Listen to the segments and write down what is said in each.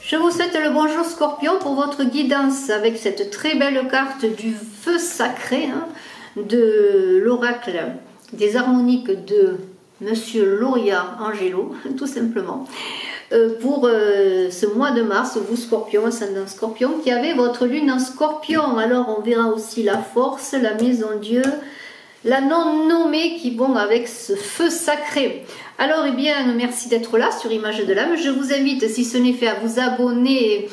Je vous souhaite le bonjour Scorpion pour votre guidance avec cette très belle carte du feu sacré de l'oracle des harmoniques de Monsieur Loria Angelo, tout simplement. Pour ce mois de mars, vous Scorpion, ascendant Scorpion, qui avez votre lune en Scorpion. Alors on verra aussi la force, la maison Dieu, la non-nommée qui vont avec ce feu sacré. Alors, eh bien, merci d'être là sur Image de l'âme. Je vous invite, si ce n'est fait, à vous abonner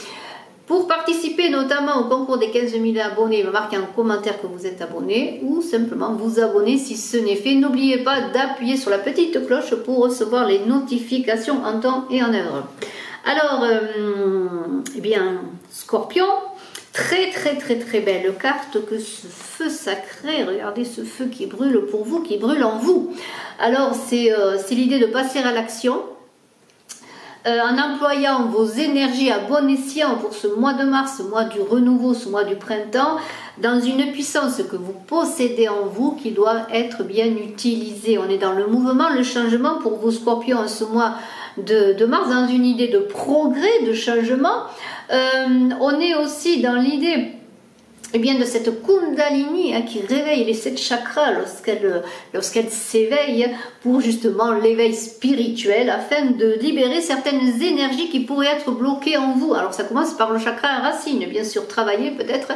pour participer notamment au concours des 15 000 abonnés. Marquez en commentaire que vous êtes abonné ou simplement vous abonner si ce n'est fait. N'oubliez pas d'appuyer sur la petite cloche pour recevoir les notifications en temps et en heure. Alors, eh bien, Scorpion. Très belle carte que ce feu sacré, regardez ce feu qui brûle pour vous, qui brûle en vous. Alors c'est l'idée de passer à l'action en employant vos énergies à bon escient pour ce mois de mars, ce mois du renouveau, ce mois du printemps, dans une puissance que vous possédez en vous qui doit être bien utilisée. On est dans le mouvement, le changement pour vous Scorpions en ce mois de mars, dans une idée de progrès, de changement. On est aussi dans l'idée de cette Kundalini qui réveille les 7 chakras lorsqu'elle s'éveille pour justement l'éveil spirituel afin de libérer certaines énergies qui pourraient être bloquées en vous. Alors ça commence par le chakra racine, bien sûr, travailler peut-être.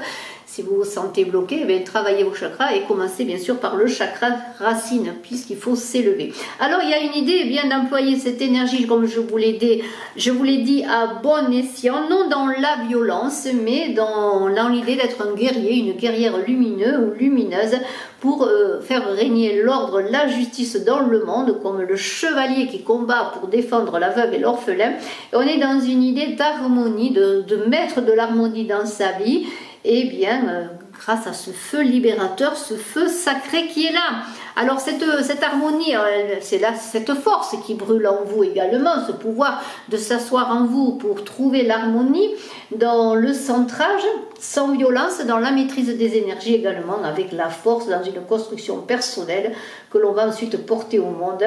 Si vous vous sentez bloqué, travaillez vos chakras et commencez bien sûr par le chakra racine, puisqu'il faut s'élever. Alors il y a une idée d'employer cette énergie, comme je vous l'ai dit, à bon escient, non dans la violence, mais dans l'idée d'être un guerrier, une guerrière lumineuse ou lumineuse, pour faire régner l'ordre, la justice dans le monde, comme le chevalier qui combat pour défendre la veuve et l'orphelin. On est dans une idée d'harmonie, de mettre de l'harmonie dans sa vie, et bien grâce à ce feu libérateur, ce feu sacré qui est là. Alors cette harmonie, c'est là cette force qui brûle en vous également, ce pouvoir de s'asseoir en vous pour trouver l'harmonie dans le centrage, sans violence, dans la maîtrise des énergies également, avec la force dans une construction personnelle que l'on va ensuite porter au monde.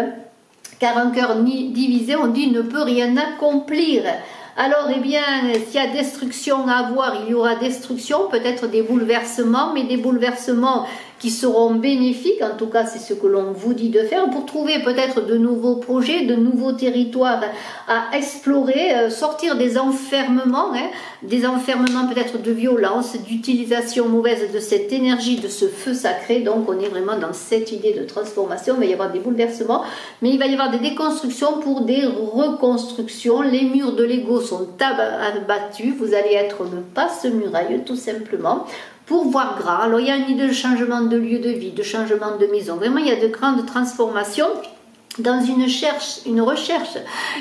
Car un cœur divisé, on dit, ne peut rien accomplir. Alors, eh bien, s'il y a destruction à avoir, il y aura destruction, peut-être des bouleversements, mais des bouleversements qui seront bénéfiques, en tout cas c'est ce que l'on vous dit de faire, pour trouver peut-être de nouveaux projets, de nouveaux territoires à explorer, sortir des enfermements peut-être de violence, d'utilisation mauvaise de cette énergie, de ce feu sacré. Donc on est vraiment dans cette idée de transformation. Il va y avoir des bouleversements, mais il va y avoir des déconstructions pour des reconstructions. Les murs de l'ego sont abattus, vous allez être le passe-muraille tout simplement, pour voir grand. Alors il y a une idée de changement de lieu de vie, de changement de maison. Vraiment, il y a de grandes transformations dans une recherche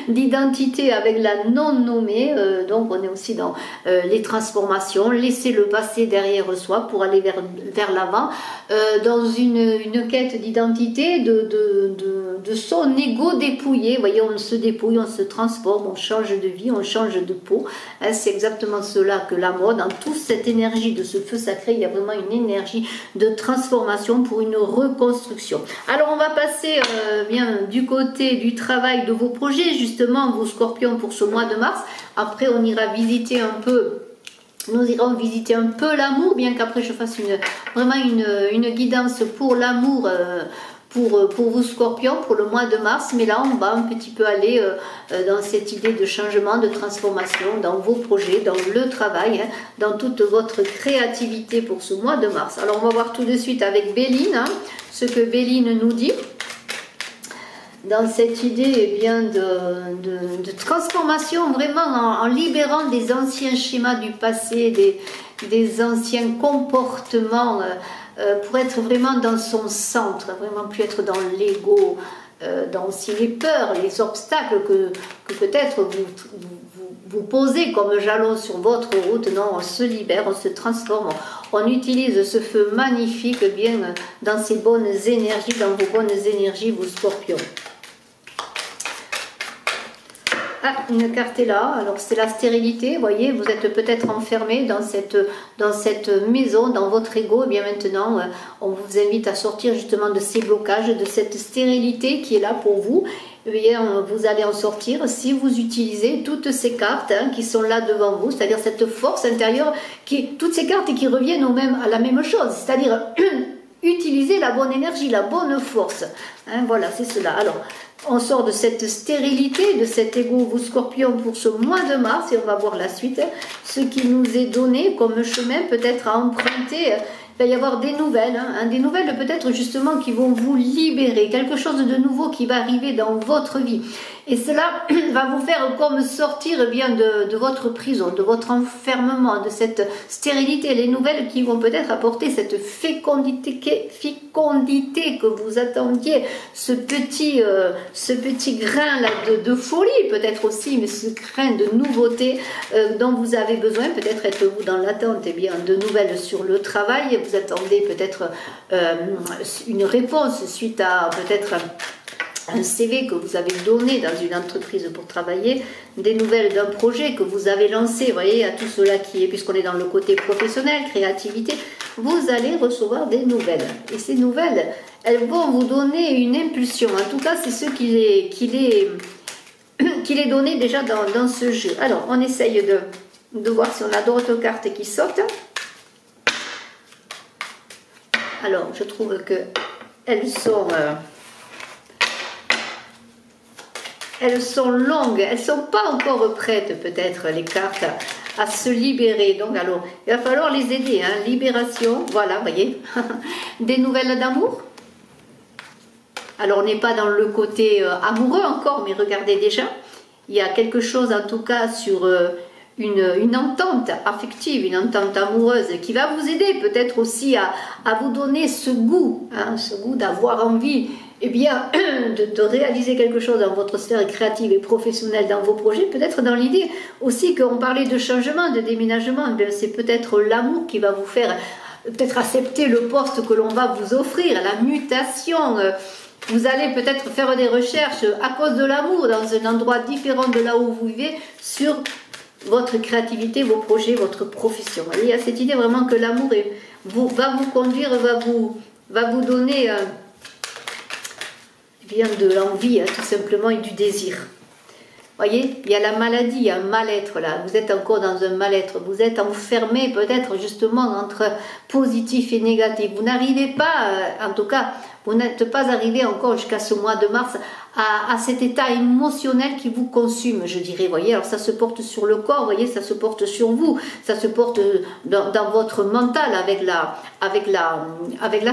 d'identité avec la non-nommée. Donc on est aussi dans les transformations, laisser le passé derrière soi pour aller vers l'avant, dans une quête d'identité, de son ego dépouillé. Vous voyez, on se dépouille, on se transforme, on change de vie, on change de peau. C'est exactement cela que la mode, dans toute cette énergie de ce feu sacré, il y a vraiment une énergie de transformation pour une reconstruction. Alors on va passer bien du côté du travail de vos projets, justement, vos Scorpions, pour ce mois de mars. Après on ira visiter un peu, nous irons visiter un peu l'amour, bien qu'après je fasse vraiment une guidance pour l'amour, pour vous Scorpions, pour le mois de mars. Mais là on va un petit peu aller dans cette idée de changement, de transformation dans vos projets, dans le travail, dans toute votre créativité pour ce mois de mars. Alors on va voir tout de suite avec Béline, ce que Béline nous dit dans cette idée de transformation, vraiment en libérant des anciens schémas du passé, des anciens comportements, pour être vraiment dans son centre, vraiment plus être dans l'ego, dans aussi les peurs, les obstacles que peut-être vous posez comme jalon sur votre route. Non, on se libère, on se transforme, on utilise ce feu magnifique bien dans ces bonnes énergies, dans vos bonnes énergies, vos Scorpions. une carte est là, alors c'est la stérilité, vous voyez, vous êtes peut-être enfermé dans cette maison, dans votre ego, et bien maintenant, on vous invite à sortir justement de ces blocages, de cette stérilité qui est là pour vous. Eh bien, vous allez en sortir si vous utilisez toutes ces cartes qui sont là devant vous, c'est-à-dire cette force intérieure, toutes ces cartes qui reviennent à la même chose, c'est-à-dire utiliser la bonne énergie, la bonne force. Voilà, c'est cela. Alors, on sort de cette stérilité, de cet ego, vous scorpion, pour ce mois de mars, et on va voir la suite. Ce qui nous est donné comme chemin peut-être à emprunter. Il va y avoir des nouvelles, des nouvelles peut-être justement qui vont vous libérer, quelque chose de nouveau qui va arriver dans votre vie. Et cela va vous faire comme sortir bien de votre prison, de votre enfermement, de cette stérilité. Les nouvelles qui vont peut-être apporter cette fécondité que vous attendiez, ce petit grain là de folie peut-être aussi, mais ce grain de nouveauté dont vous avez besoin. Peut-être êtes-vous dans l'attente de nouvelles sur le travail. Vous attendez peut-être une réponse suite à peut-être un CV que vous avez donné dans une entreprise pour travailler, des nouvelles d'un projet que vous avez lancé, vous voyez, à tout cela qui est, puisqu'on est dans le côté professionnel, créativité, vous allez recevoir des nouvelles. Et ces nouvelles, elles vont vous donner une impulsion. En tout cas, c'est ce qu'il est donné déjà dans ce jeu. Alors, on essaye de voir si on a d'autres cartes qui sautent. Alors, je trouve que elles sont longues, elles ne sont pas encore prêtes peut-être les cartes à se libérer. Donc alors, il va falloir les aider. Libération, voilà, voyez. Des nouvelles d'amour. Alors on n'est pas dans le côté amoureux encore, mais regardez déjà, il y a quelque chose en tout cas sur une entente affective, une entente amoureuse qui va vous aider peut-être aussi à vous donner ce goût d'avoir envie de réaliser quelque chose dans votre sphère créative et professionnelle, dans vos projets, peut-être dans l'idée aussi qu'on parlait de changement, de déménagement, c'est peut-être l'amour qui va vous faire peut-être accepter le poste que l'on va vous offrir, la mutation. Vous allez peut-être faire des recherches à cause de l'amour dans un endroit différent de là où vous vivez sur votre créativité, vos projets, votre profession. Il y a cette idée vraiment que l'amour va vous conduire, va vous donner de l'envie, tout simplement, et du désir. Voyez, il y a la maladie, il y a un mal-être là. Vous êtes encore dans un mal-être. Vous êtes enfermé peut-être justement entre positif et négatif. Vous n'arrivez pas, en tout cas, vous n'êtes pas arrivé encore jusqu'à ce mois de mars à cet état émotionnel qui vous consume, je dirais. Voyez, alors ça se porte sur le corps, voyez, ça se porte sur vous, ça se porte dans votre mental avec la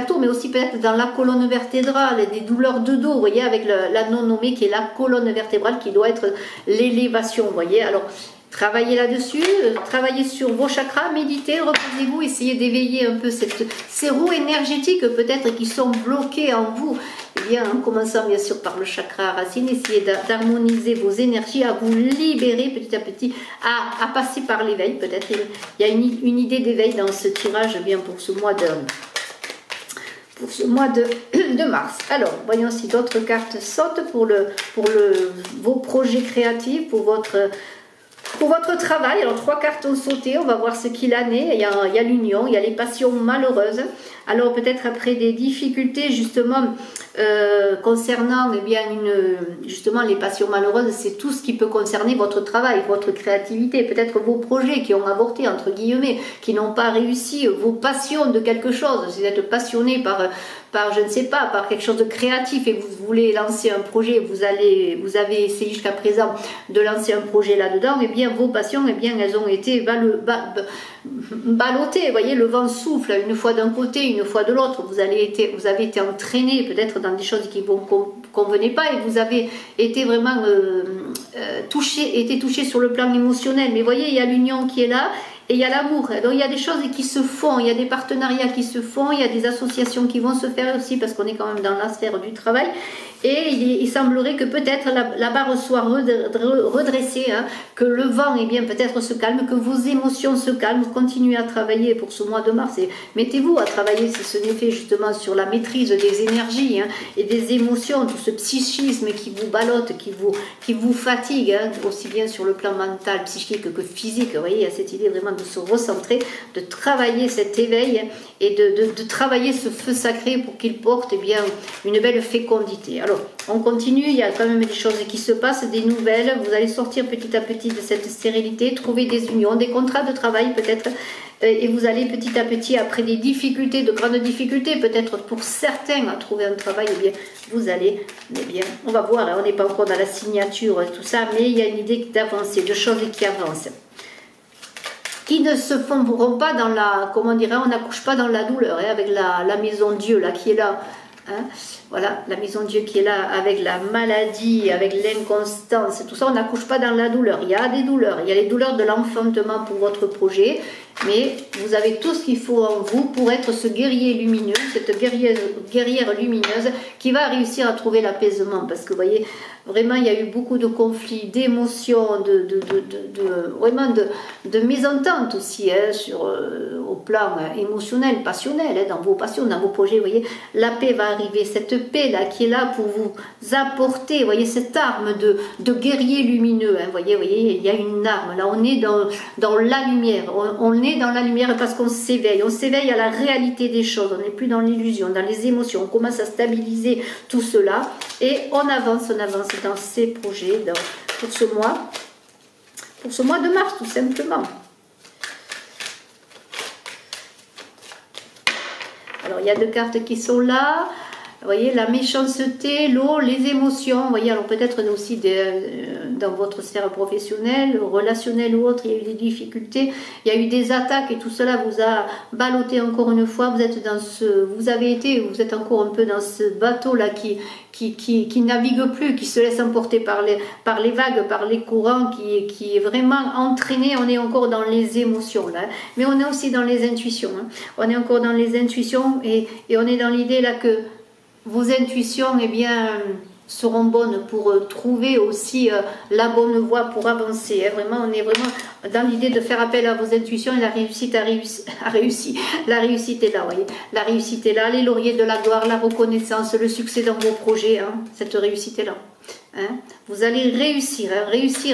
tour, mais aussi peut-être dans la colonne vertébrale, des douleurs de dos, voyez, avec la non-nommée qui est la colonne vertébrale qui doit être l'élévation, voyez. Alors, travaillez là-dessus, travaillez sur vos chakras, méditez, reposez-vous, essayez d'éveiller un peu ces roues énergétiques peut-être qui sont bloquées en vous. En commençant bien sûr par le chakra racine, essayez d'harmoniser vos énergies, à vous libérer petit à petit, à passer par l'éveil peut-être. Il y a une idée d'éveil dans ce tirage pour ce mois de mars. Alors, voyons si d'autres cartes sautent pour vos projets créatifs, pour votre travail. Alors 3 cartes ont sauté, on va voir ce qu'il en est. Il y a l'union, il y a les passions malheureuses. Alors peut-être après des difficultés justement concernant justement les passions malheureuses, c'est tout ce qui peut concerner votre travail, votre créativité, peut-être vos projets qui ont avorté entre guillemets, qui n'ont pas réussi, vos passions de quelque chose. Si vous êtes passionné par je ne sais pas, par quelque chose de créatif et vous voulez lancer un projet, vous avez essayé jusqu'à présent de lancer un projet là-dedans, vos passions, elles ont été ballottées, voyez, le vent souffle une fois d'un côté, une fois de l'autre, vous avez été entraîné peut-être dans des choses qui ne vous convenaient pas et vous avez été vraiment touché sur le plan émotionnel, mais voyez, il y a l'union qui est là et il y a l'amour. Donc il y a des choses qui se font, il y a des partenariats qui se font, il y a des associations qui vont se faire aussi parce qu'on est quand même dans la sphère du travail. Et il semblerait que peut-être la barre soit redressée, hein, que le vent peut-être se calme, que vos émotions se calment. Continuez à travailler pour ce mois de mars et mettez-vous à travailler si ce n'est fait justement sur la maîtrise des énergies, hein, et des émotions, tout ce psychisme qui vous ballotte, qui vous fatigue, hein, aussi bien sur le plan mental, psychique que physique. Vous voyez, il y a cette idée vraiment de se recentrer, de travailler cet éveil, hein, et de travailler ce feu sacré pour qu'il porte une belle fécondité. Alors, on continue, il y a quand même des choses qui se passent, des nouvelles, vous allez sortir petit à petit de cette stérilité, trouver des unions, des contrats de travail peut-être, et vous allez petit à petit, après des difficultés, de grandes difficultés, peut-être pour certains à trouver un travail, vous allez, on va voir, hein, on n'est pas encore dans la signature, tout ça, mais il y a une idée d'avancer, de choses qui avancent, qui ne se fondront pas dans la, comment dirait, on n'accouche pas dans la douleur, hein, avec la maison Dieu, là, qui est là. Hein, voilà, la maison Dieu qui est là avec la maladie, avec l'inconstance, tout ça, on n'accouche pas dans la douleur. Il y a des douleurs, il y a les douleurs de l'enfantement pour votre projet, mais vous avez tout ce qu'il faut en vous pour être ce guerrier lumineux, cette guerrière lumineuse qui va réussir à trouver l'apaisement. Parce que vous voyez, vraiment, il y a eu beaucoup de conflits, d'émotions, vraiment de mésententes aussi, hein, au plan émotionnel, passionnel, hein, dans vos passions, dans vos projets. Vous voyez, la paix va arriver, cette paix-là qui est là pour vous apporter, vous voyez, cette arme de guerrier lumineux. Hein, vous voyez, il y a une arme. Là, on est dans la lumière. On est dans la lumière parce qu'on s'éveille à la réalité des choses, on n'est plus dans l'illusion, dans les émotions, on commence à stabiliser tout cela et on avance dans ces projets pour ce mois de mars tout simplement. Alors il y a deux cartes qui sont là. Vous voyez, la méchanceté, l'eau, les émotions. Vous voyez, alors peut-être aussi dans votre sphère professionnelle, relationnelle ou autre, il y a eu des difficultés, il y a eu des attaques et tout cela vous a ballotté encore une fois. Vous êtes encore un peu dans ce bateau-là qui navigue plus, qui se laisse emporter par les vagues, par les courants, qui est vraiment entraîné. On est encore dans les émotions là, mais on est aussi dans les intuitions. Hein. On est encore dans les intuitions et on est dans l'idée là que vos intuitions seront bonnes pour trouver aussi la bonne voie pour avancer. Hein. Vraiment, on est vraiment dans l'idée de faire appel à vos intuitions et la réussite a réussi. La réussite est là, voyez. La réussite est là, les lauriers de la gloire, la reconnaissance, le succès dans vos projets. Hein. Cette réussite est là. Hein. Vous allez réussir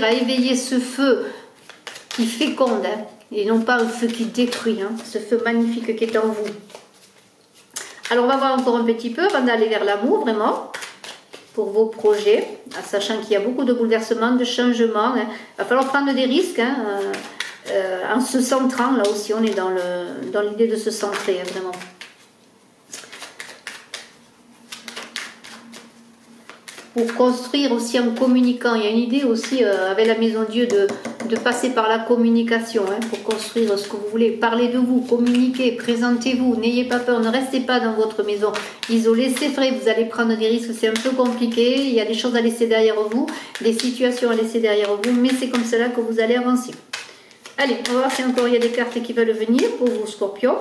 à éveiller ce feu qui féconde, hein, et non pas un feu qui détruit. Hein. Ce feu magnifique qui est en vous. Alors on va voir encore un petit peu avant d'aller vers l'amour vraiment pour vos projets, sachant qu'il y a beaucoup de bouleversements, de changements. Hein. Il va falloir prendre des risques, hein, en se centrant. Là aussi on est dans l'idée de se centrer, hein, vraiment. Pour construire aussi en communiquant. Il y a une idée aussi avec la Maison Dieu de passer par la communication, hein, pour construire ce que vous voulez. Parlez de vous, communiquez, présentez-vous, n'ayez pas peur, ne restez pas dans votre maison isolée. C'est vrai, vous allez prendre des risques, c'est un peu compliqué, il y a des choses à laisser derrière vous, des situations à laisser derrière vous, mais c'est comme cela que vous allez avancer. Allez, on va voir si encore il y a des cartes qui veulent venir pour vous, Scorpions.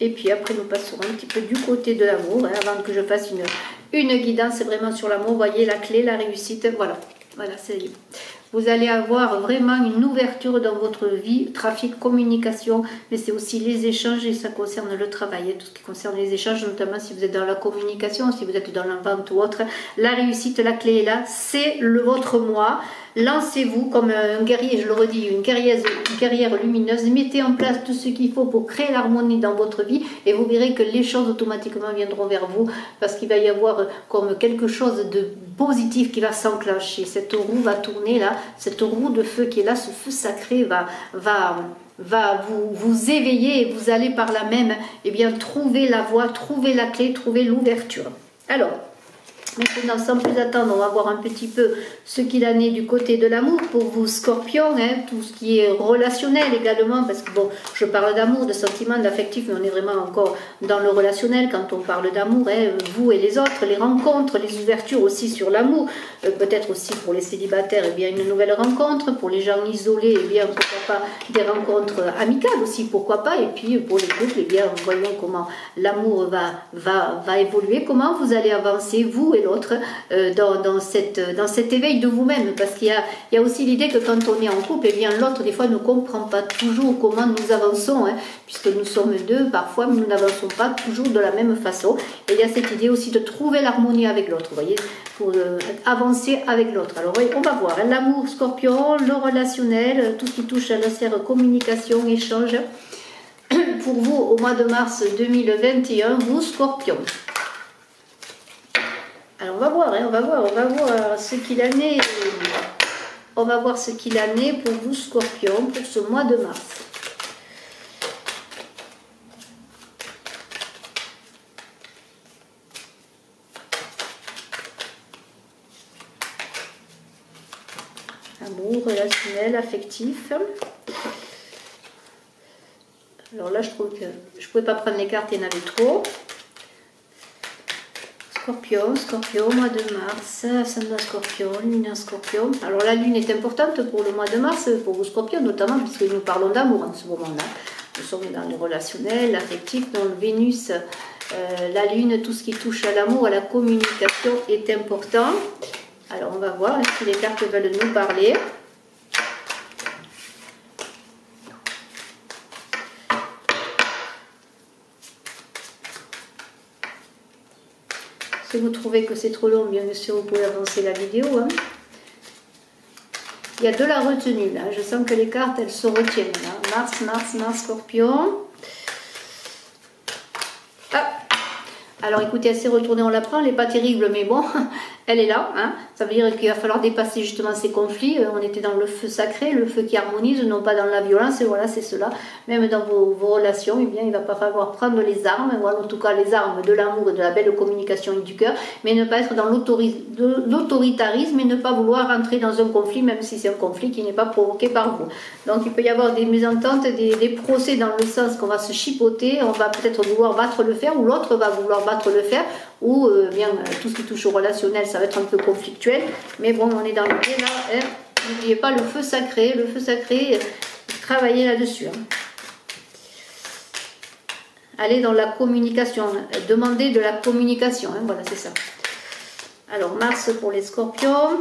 Et puis après, nous passerons un petit peu du côté de l'amour, hein, avant que je fasse une guidance vraiment sur l'amour. Vous voyez la clé, la réussite, voilà, c'est libre. Vous allez avoir vraiment une ouverture dans votre vie, trafic, communication, mais c'est aussi les échanges et ça concerne le travail, tout ce qui concerne les échanges, notamment si vous êtes dans la communication, si vous êtes dans la vente ou autre. La réussite, la clé est là, c'est votre moi. Lancez-vous comme un guerrier, je le redis, une guerrière lumineuse. Mettez en place tout ce qu'il faut pour créer l'harmonie dans votre vie et vous verrez que les choses automatiquement viendront vers vous parce qu'il va y avoir comme quelque chose de positif qui va s'enclencher. Cette roue va tourner là, cette roue de feu qui est là, ce feu sacré va vous éveiller et vous allez par là même trouver la voie, trouver la clé, trouver l'ouverture. Alors, Maintenant, sans plus attendre, on va voir un petit peu ce qu'il en est du côté de l'amour pour vous, Scorpion, hein, tout ce qui est relationnel également, parce que bon, je parle d'amour, de sentiments, d'affectif, mais on est vraiment encore dans le relationnel quand on parle d'amour, hein, vous et les autres, les rencontres, les ouvertures aussi sur l'amour, peut-être aussi pour les célibataires, eh bien une nouvelle rencontre, pour les gens isolés, eh bien pourquoi pas des rencontres amicales aussi, pourquoi pas, et puis pour les couples, eh bien voyons comment l'amour va évoluer, comment vous allez avancer, vous et l'autre, dans cet éveil de vous-même, parce qu'il y a aussi l'idée que quand on est en couple, eh bien l'autre des fois ne comprend pas toujours comment nous avançons, hein, puisque nous sommes deux parfois, mais nous n'avançons pas toujours de la même façon, et il y a cette idée aussi de trouver l'harmonie avec l'autre, vous voyez, pour avancer avec l'autre. Alors on va voir, hein, l'amour, Scorpion, le relationnel, tout ce qui touche à la sphère communication, échange, pour vous au mois de mars 2021, vous Scorpion. Alors on va voir, hein, on va voir ce qu'il en est. On va voir ce qu'il en est pour vous Scorpion pour ce mois de mars. Amour, relationnel, affectif. Alors là je trouve que je ne pouvais pas prendre les cartes, il y en avait trop. Scorpion, Scorpion, mois de mars, ascendant Scorpion, lune en Scorpion. Alors la lune est importante pour le mois de mars, pour vous Scorpion notamment, puisque nous parlons d'amour en ce moment-là. Nous sommes dans le relationnel, l'affectif, dans le Vénus, la lune, tout ce qui touche à l'amour, à la communication est important. Alors on va voir si les cartes veulent nous parler. Si vous trouvez que c'est trop long, bien sûr, vous pouvez avancer la vidéo. Hein. Il y a de la retenue, là. Je sens que les cartes, elles se retiennent. Là. Mars, Scorpion. Ah. Alors, écoutez, elle s'est retournée, on la prend. Elle n'est pas terrible, mais bon, elle est là. Hein. Ça veut dire qu'il va falloir dépasser justement ces conflits. On était dans le feu sacré, le feu qui harmonise, non pas dans la violence. Et voilà, c'est cela. Même dans vos relations, eh bien, il ne va pas falloir prendre les armes. Voilà, en tout cas, les armes de l'amour et de la belle communication et du cœur. Mais ne pas être dans l'autoritarisme et ne pas vouloir rentrer dans un conflit, même si c'est un conflit qui n'est pas provoqué par vous. Donc, il peut y avoir des mésententes, des procès dans le sens qu'on va se chipoter. On va peut-être vouloir battre le fer ou l'autre va vouloir battre le fer. Ou bien tout ce qui touche au relationnel, ça va être un peu conflictuel. Mais bon, on est dans l'idée là. Hein. N'oubliez pas le feu sacré. Le feu sacré, travaillez là-dessus. Hein. Allez dans la communication. Demandez de la communication. Hein. Voilà, c'est ça. Alors, Mars pour les Scorpions.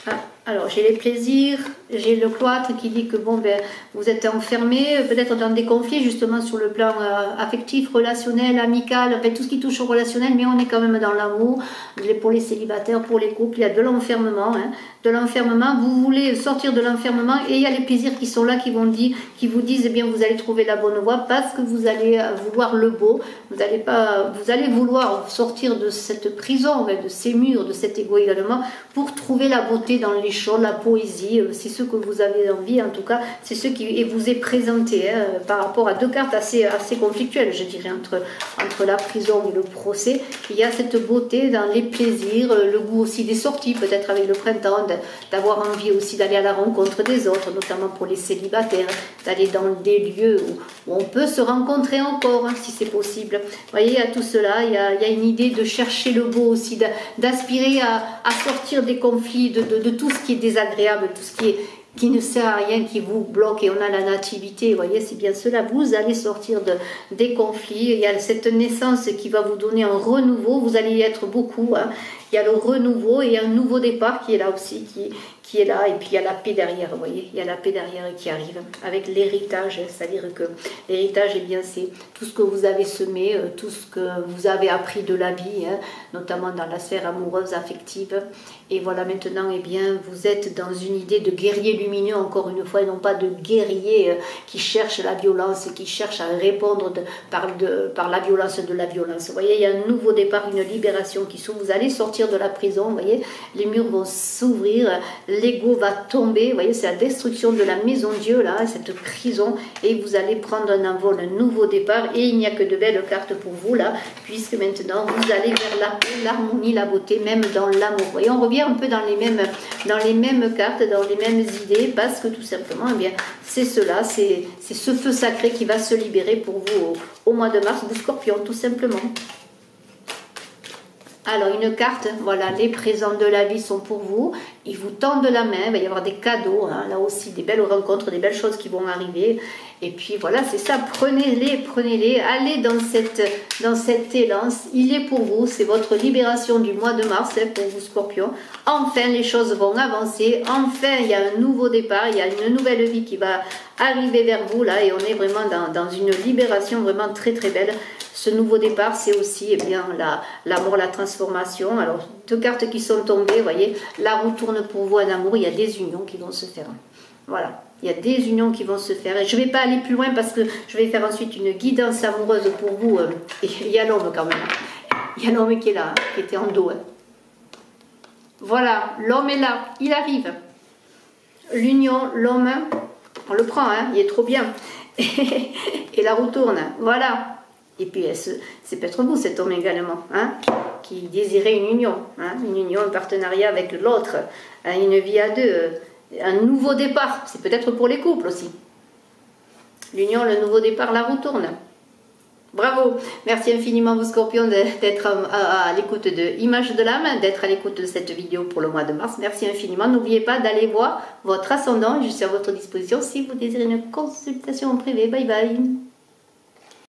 Ah. Alors, j'ai les plaisirs, j'ai le cloître qui dit que bon, ben, vous êtes enfermé, peut-être dans des conflits justement sur le plan affectif, relationnel, amical, en fait, tout ce qui touche au relationnel, mais on est quand même dans l'amour. Pour les célibataires, pour les couples, il y a de l'enfermement. Hein, de l'enfermement, vous voulez sortir de l'enfermement et il y a les plaisirs qui sont là, qui vous disent, eh bien, vous allez trouver la bonne voie parce que vous allez vouloir le beau, vous allez vouloir sortir de cette prison, de ces murs, de cet égo également, pour trouver la beauté dans les choses, la poésie, c'est ce que vous avez envie, en tout cas, c'est ce qui vous est présenté hein, par rapport à deux cartes assez conflictuelles, je dirais, entre la prison et le procès. Il y a cette beauté dans les plaisirs, le goût aussi des sorties, peut-être avec le printemps, d'avoir envie aussi d'aller à la rencontre des autres, notamment pour les célibataires, d'aller dans des lieux où on peut se rencontrer encore, hein, si c'est possible. Vous voyez, à tout cela, il y a une idée de chercher le beau aussi, d'aspirer à sortir des conflits, de tout ce qui est désagréable, tout ce qui ne sert à rien, qui vous bloque, et on a la nativité, vous voyez, c'est bien cela, vous allez sortir des conflits, il y a cette naissance qui va vous donner un renouveau, vous allez y être beaucoup, hein. Il y a le renouveau et un nouveau départ qui est là aussi, qui est là, et puis il y a la paix derrière, vous voyez, il y a la paix derrière qui arrive, avec l'héritage, c'est-à-dire que l'héritage, eh bien, c'est tout ce que vous avez semé, tout ce que vous avez appris de la vie, hein, notamment dans la sphère amoureuse, affective, et voilà, maintenant, eh bien, vous êtes dans une idée de guerrier lumineux, encore une fois, et non pas de guerrier qui cherche la violence, qui cherche à répondre par la violence de la violence. Vous voyez, il y a un nouveau départ, une libération qui s'ouvre, vous allez sortir de la prison, vous voyez, les murs vont s'ouvrir, l'ego va tomber, vous voyez, c'est la destruction de la maison Dieu, là, cette prison, et vous allez prendre un envol, un nouveau départ, et il n'y a que de belles cartes pour vous, là, puisque maintenant, vous allez vers la paix, l'harmonie, la beauté, même dans l'amour. Vous voyez, on revient un peu dans les mêmes cartes, dans les mêmes idées, parce que tout simplement, eh bien, c'est cela, c'est ce feu sacré qui va se libérer pour vous au mois de mars, vous Scorpion, tout simplement. Alors, une carte, voilà, les présents de la vie sont pour vous. Ils vous tendent la main, il va y avoir des cadeaux, hein, là aussi, des belles rencontres, des belles choses qui vont arriver. Et puis voilà, c'est ça, prenez-les, allez dans cet élan, il est pour vous, c'est votre libération du mois de mars, hein, pour vous Scorpion. Enfin, les choses vont avancer, enfin, il y a un nouveau départ, il y a une nouvelle vie qui va arriver vers vous, là, et on est vraiment dans une libération vraiment très très belle. Ce nouveau départ, c'est aussi eh bien l'amour, la transformation. Alors, deux cartes qui sont tombées, vous voyez, la roue tourne pour vous en amour, il y a des unions qui vont se faire. Voilà, il y a des unions qui vont se faire. Et je ne vais pas aller plus loin parce que je vais faire ensuite une guidance amoureuse pour vous. Et il y a l'homme quand même. Il y a l'homme qui est là, hein, qui était en dos. Hein. Voilà, l'homme est là, il arrive. L'union, l'homme, on le prend, hein, il est trop bien. Et la roue tourne, voilà. Et puis, c'est peut-être vous, cet homme également, hein, qui désirait une union, un partenariat avec l'autre, hein, une vie à deux, un nouveau départ. C'est peut-être pour les couples aussi. L'union, le nouveau départ, la roue tourne. Bravo, merci infiniment vous Scorpions d'être à l'écoute de Image de l'âme, d'être à l'écoute de cette vidéo pour le mois de mars. Merci infiniment. N'oubliez pas d'aller voir votre ascendant, je suis à votre disposition si vous désirez une consultation en privé. Bye bye.